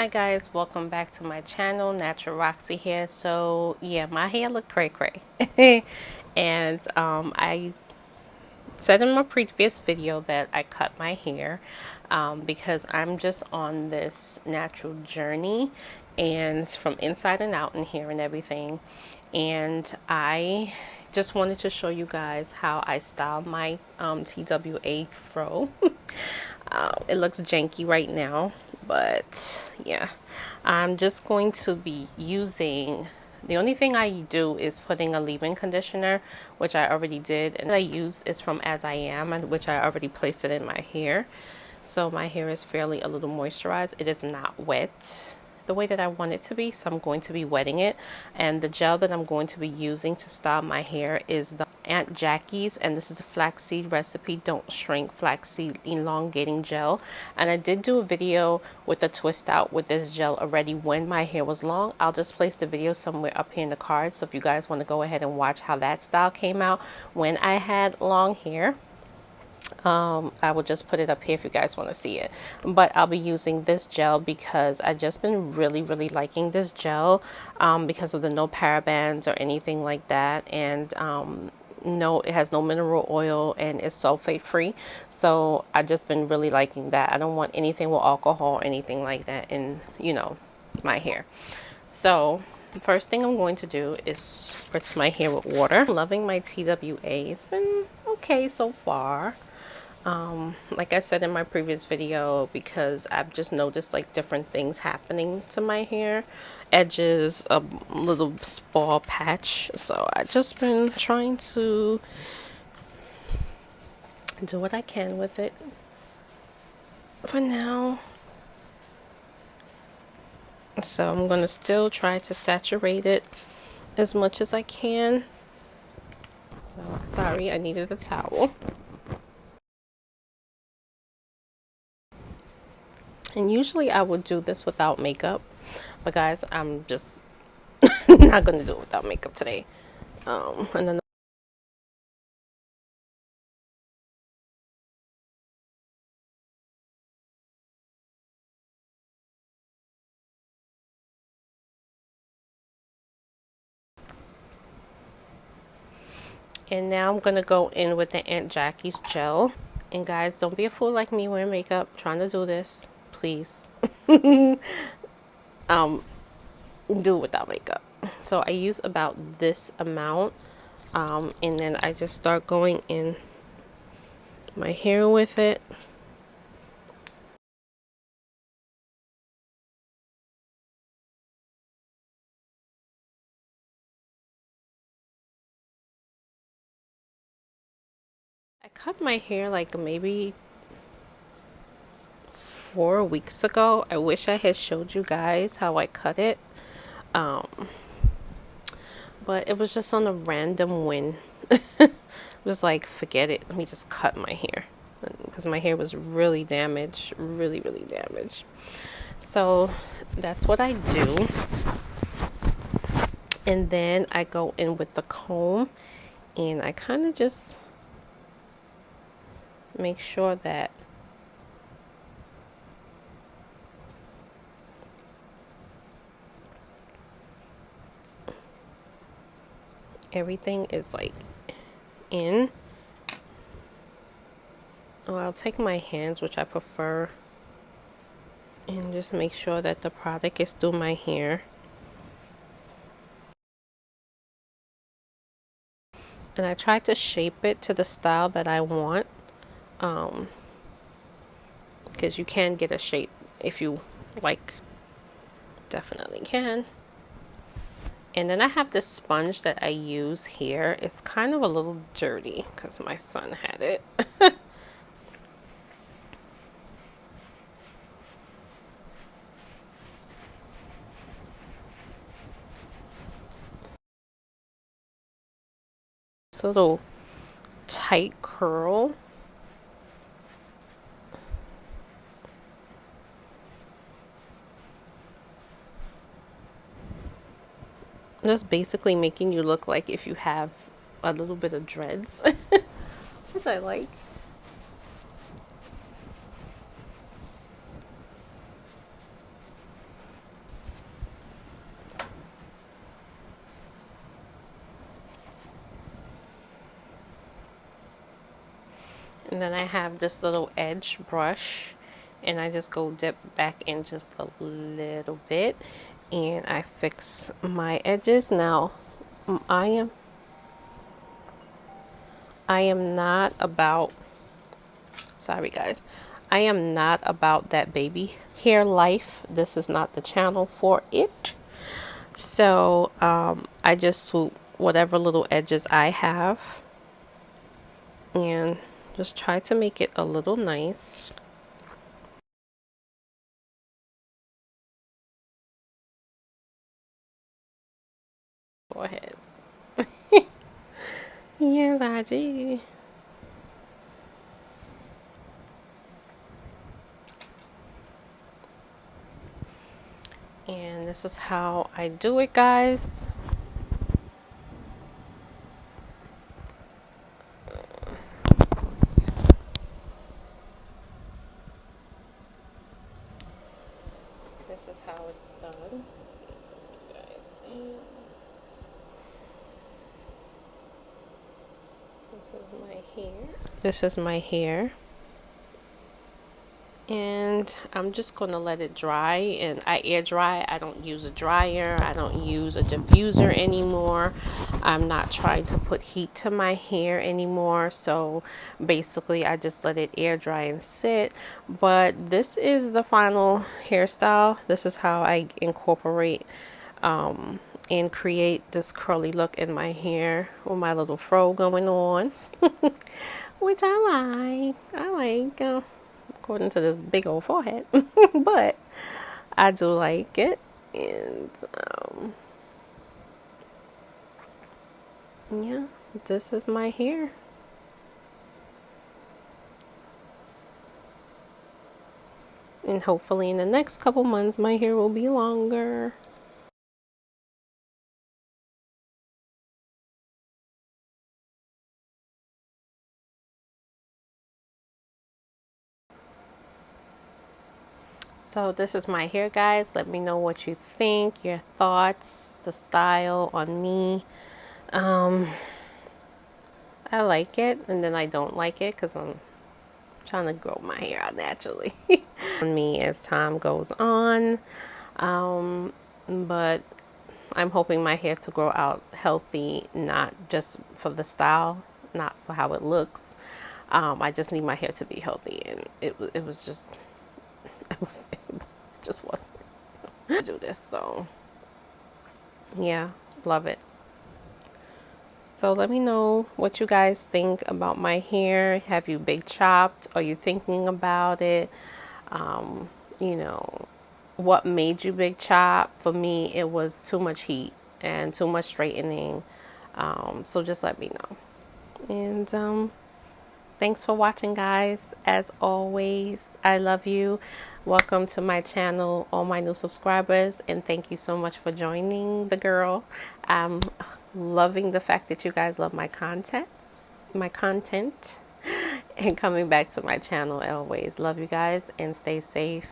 guys, welcome back to my channel. NaturalRoxxy here. So yeah, my hair looked cray cray and I said in my previous video that I cut my hair because I'm just on this natural journey, and it's from inside and out in here and everything. And I just wanted to show you guys how I style my TWA fro. It looks janky right now, but yeah, I'm just going to be using, the only thing I do is putting a leave-in conditioner, which I already did, and I use is from As I Am, and which I already placed it in my hair. So my hair is fairly a little moisturized. It is not wet the way that I want it to be, so I'm going to be wetting it. And the gel that I'm going to be using to style my hair is the Aunt Jackie's, and this is a flaxseed recipe, don't shrink flaxseed elongating gel. And I did do a video with a twist out with this gel already when my hair was long. I'll just place the video somewhere up here in the cards, so if you guys want to go ahead and watch how that style came out when I had long hair, I will just put it up here if you guys want to see it. But I'll be using this gel because I've just been really liking this gel because of the no parabens or anything like that, and no, it has no mineral oil and it's sulfate free. So I've just been really liking that. I don't want anything with alcohol or anything like that in, you know, my hair. So the first thing I'm going to do is spritz my hair with water. Loving my TWA. It's been okay so far. Like I said in my previous video, because I've just noticed like different things happening to my hair, edges, a little spot patch. So I've just been trying to do what I can with it for now. So I'm going to still try to saturate it as much as I can. So sorry, I needed a towel. And usually I would do this without makeup, but guys, I'm just not going to do it without makeup today. And then now I'm going to go in with the Aunt Jackie's gel. And guys, don't be a fool like me wearing makeup trying to do this, please. Do it without makeup. So I use about this amount, and then I just start going in my hair with it. I cut my hair like maybe 4 weeks ago. I wish I had showed you guys how I cut it, but it was just on a random whim. It was like, forget it, let me just cut my hair, because my hair was really damaged, really damaged. So that's what I do. And then I go in with the comb, and I kind of just make sure that everything is like in. Or I'll take my hands, which I prefer, and just make sure that the product is through my hair. And I try to shape it to the style that I want, because you can get a shape if you like, definitely can. And then I have this sponge that I use here. It's kind of a little dirty because my son had it. It's a little tight curl. Just basically making you look like if you have a little bit of dreads, which I like. And then I have this little edge brush, and I just go dip back in just a little bit, and I fix my edges. Now, I am not about, sorry guys, I am not about that baby hair life. This is not the channel for it. So I just swoop whatever little edges I have and just try to make it a little nice. Go ahead. Yes, I do. And this is how I do it, guys. This is how it's done. So, guys, this is my hair. This is my hair. And I'm just going to let it dry, and I air dry. I don't use a dryer. I don't use a diffuser anymore. I'm not trying to put heat to my hair anymore. So basically I just let it air dry and sit. But this is the final hairstyle. This is how I incorporate and create this curly look in my hair with my little fro going on. Which I like. According to this big old forehead. But I do like it. And yeah, this is my hair. And hopefully in the next couple months my hair will be longer. So this is my hair, guys. Let me know what you think, your thoughts, the style on me. I like it, and then I don't like it because I'm trying to grow my hair out naturally on me as time goes on. But I'm hoping my hair to grow out healthy, not just for the style, not for how it looks. I just need my hair to be healthy, and it was just it just wasn't to do this. So yeah, love it. So let me know what you guys think about my hair. Have you big chopped? Are you thinking about it? You know, what made you big chop? For me, it was too much heat and too much straightening. So just let me know. And thanks for watching, guys. As always, I love you. Welcome to my channel, all my new subscribers, and thank you so much for joining the girl. I'm loving the fact that you guys love my content, and coming back to my channel always. Love you guys, and stay safe.